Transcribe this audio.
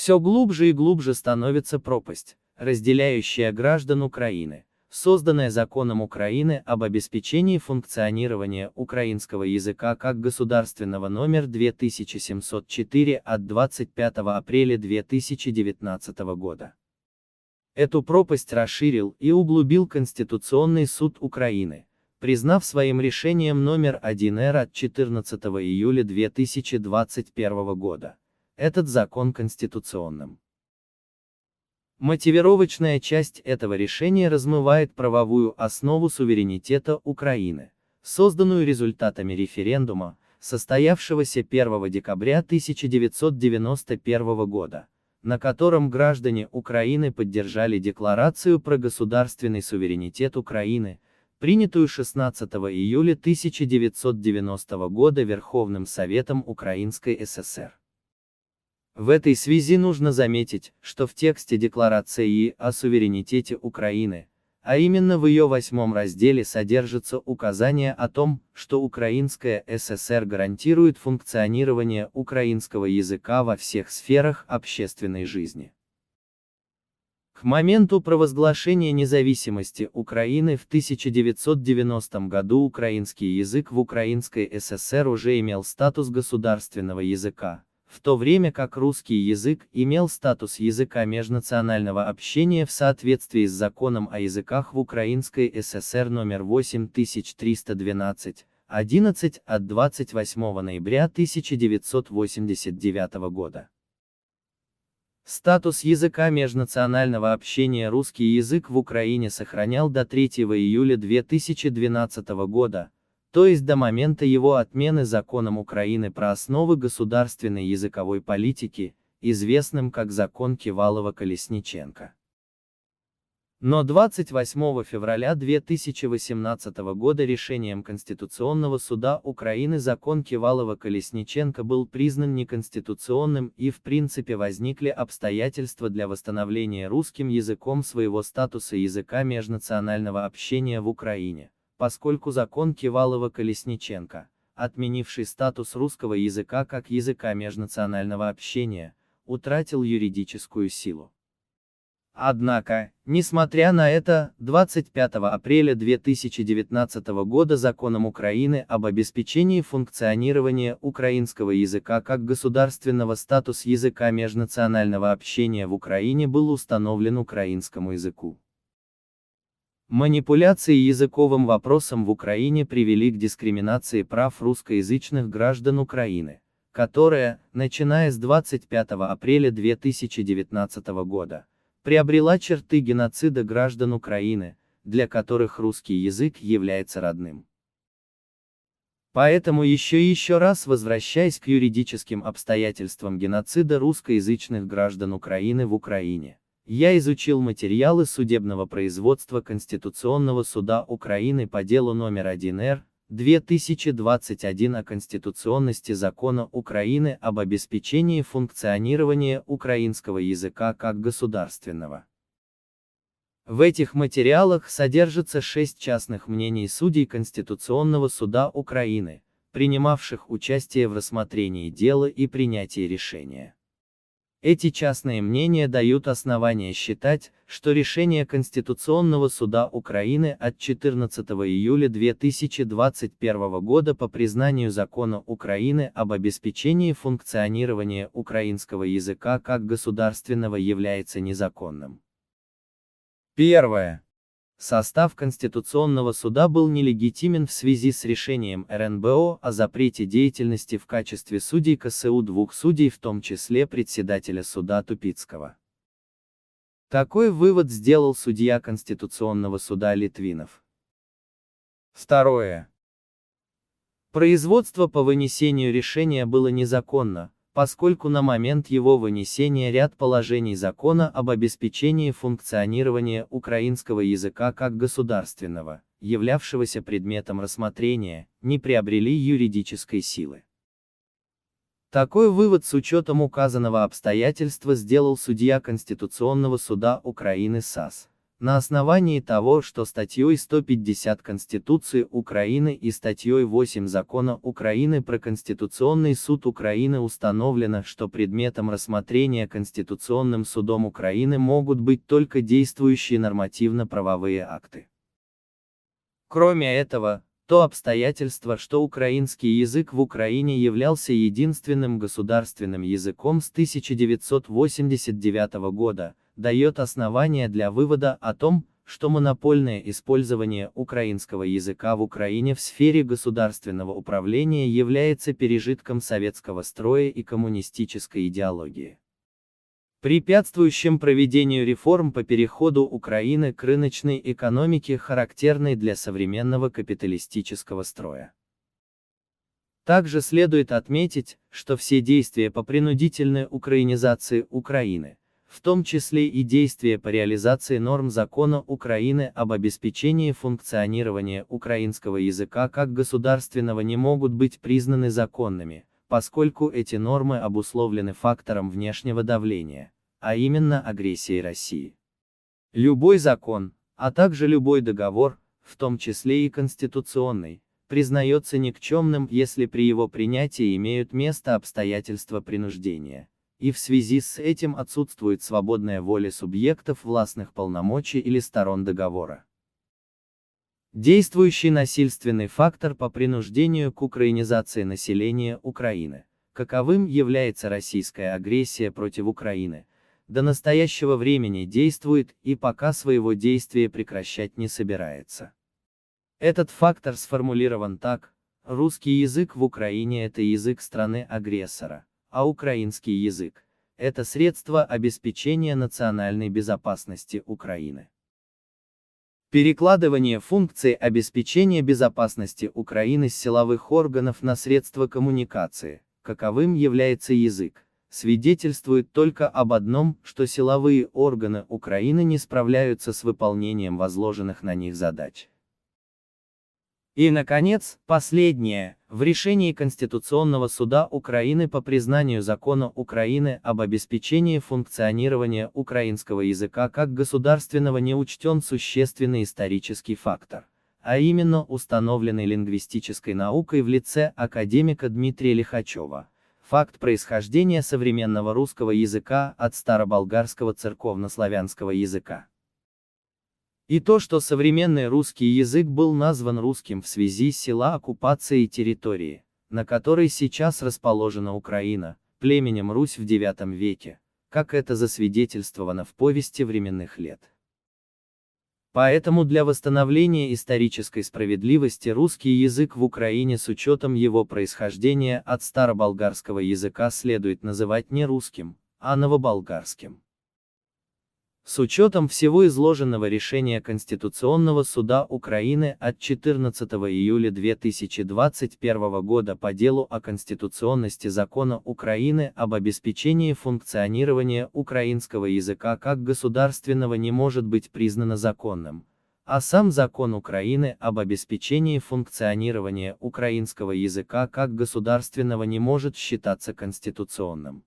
Все глубже и глубже становится пропасть, разделяющая граждан Украины, созданная законом Украины об обеспечении функционирования украинского языка как государственного номер 2704 от 25 апреля 2019 года. Эту пропасть расширил и углубил Конституционный суд Украины, признав своим решением номер 1-Р от 14 июля 2021 года этот закон конституционным. Мотивировочная часть этого решения размывает правовую основу суверенитета Украины, созданную результатами референдума, состоявшегося 1 декабря 1991 года, на котором граждане Украины поддержали Декларацию про государственный суверенитет Украины, принятую 16 июля 1990 года Верховным Советом Украинской ССР. В этой связи нужно заметить, что в тексте Декларации о суверенитете Украины, а именно в ее 8 разделе содержится указание о том, что Украинская ССР гарантирует функционирование украинского языка во всех сферах общественной жизни. К моменту провозглашения независимости Украины в 1990 году украинский язык в Украинской ССР уже имел статус государственного языка, в то время как русский язык имел статус языка межнационального общения в соответствии с Законом о языках в Украинской ССР номер 8312/11 от 28 ноября 1989 года. Статус языка межнационального общения русский язык в Украине сохранял до 3 июля 2012 года, то есть до момента его отмены Законом Украины про основы государственной языковой политики, известным как Закон Кивалова-Колесниченко. Но 28 февраля 2018 года решением Конституционного суда Украины Закон Кивалова-Колесниченко был признан неконституционным, и в принципе возникли обстоятельства для восстановления русским языком своего статуса языка межнационального общения в Украине, поскольку Закон Кивалова-Колесниченко, отменивший статус русского языка как языка межнационального общения, утратил юридическую силу. Однако, несмотря на это, 25 апреля 2019 года Законом Украины об обеспечении функционирования украинского языка как государственного статус языка межнационального общения в Украине был установлен украинскому языку. Манипуляции языковым вопросом в Украине привели к дискриминации прав русскоязычных граждан Украины, которая, начиная с 25 апреля 2019 года, приобрела черты геноцида граждан Украины, для которых русский язык является родным. Поэтому еще раз возвращаясь к юридическим обстоятельствам геноцида русскоязычных граждан Украины в Украине, я изучил материалы судебного производства Конституционного суда Украины по делу номер 1-Р, 2021 о конституционности Закона Украины об обеспечении функционирования украинского языка как государственного. В этих материалах содержится 6 частных мнений судей Конституционного суда Украины, принимавших участие в рассмотрении дела и принятии решения. Эти частные мнения дают основания считать, что решение Конституционного суда Украины от 14 июля 2021 года по признанию Закона Украины об обеспечении функционирования украинского языка как государственного является незаконным. Первое. Состав Конституционного суда был нелегитимен в связи с решением РНБО о запрете деятельности в качестве судей КСУ 2 судей, в том числе председателя суда Тупицкого. Такой вывод сделал судья Конституционного суда Литвинов. Второе. Производство по вынесению решения было незаконно, поскольку на момент его вынесения ряд положений Закона об обеспечении функционирования украинского языка как государственного, являвшегося предметом рассмотрения, не приобрели юридической силы. Такой вывод с учетом указанного обстоятельства сделал судья Конституционного суда Украины САС, На основании того, что статьей 150 Конституции Украины и статьей 8 Закона Украины про Конституционный суд Украины установлено, что предметом рассмотрения Конституционным судом Украины могут быть только действующие нормативно-правовые акты. Кроме этого, то обстоятельство, что украинский язык в Украине являлся единственным государственным языком с 1989 года, дает основания для вывода о том, что монопольное использование украинского языка в Украине в сфере государственного управления является пережитком советского строя и коммунистической идеологии, препятствующим проведению реформ по переходу Украины к рыночной экономике, характерной для современного капиталистического строя. Также следует отметить, что все действия по принудительной украинизации Украины, в том числе и действия по реализации норм закона Украины об обеспечении функционирования украинского языка как государственного, не могут быть признаны законными, поскольку эти нормы обусловлены фактором внешнего давления, а именно агрессией России. Любой закон, а также любой договор, в том числе и конституционный, признается никчемным, если при его принятии имеют место обстоятельства принуждения, и в связи с этим отсутствует свободная воля субъектов властных полномочий или сторон договора. Действующий насильственный фактор по принуждению к украинизации населения Украины, каковым является российская агрессия против Украины, до настоящего времени действует и пока своего действия прекращать не собирается. Этот фактор сформулирован так: русский язык в Украине – это язык страны-агрессора, а украинский язык – это средство обеспечения национальной безопасности Украины. Перекладывание функции обеспечения безопасности Украины с силовых органов на средства коммуникации, каковым является язык, свидетельствует только об одном, что силовые органы Украины не справляются с выполнением возложенных на них задач. И, наконец, последнее, в решении Конституционного суда Украины по признанию закона Украины об обеспечении функционирования украинского языка как государственного не учтен существенный исторический фактор, а именно установленный лингвистической наукой в лице академика Дмитрия Лихачева, факт происхождения современного русского языка от староболгарского церковнославянского языка. И то, что современный русский язык был назван русским в связи с села оккупацией территории, на которой сейчас расположена Украина, племенем Русь в IX веке, как это засвидетельствовано в повести временных лет. Поэтому для восстановления исторической справедливости русский язык в Украине с учетом его происхождения от староболгарского языка следует называть не русским, а новоболгарским. С учетом всего изложенного решения Конституционного суда Украины от 14 июля 2021 года по делу о конституционности закона Украины об обеспечении функционирования украинского языка как государственного не может быть признано законным, а сам закон Украины об обеспечении функционирования украинского языка как государственного не может считаться конституционным.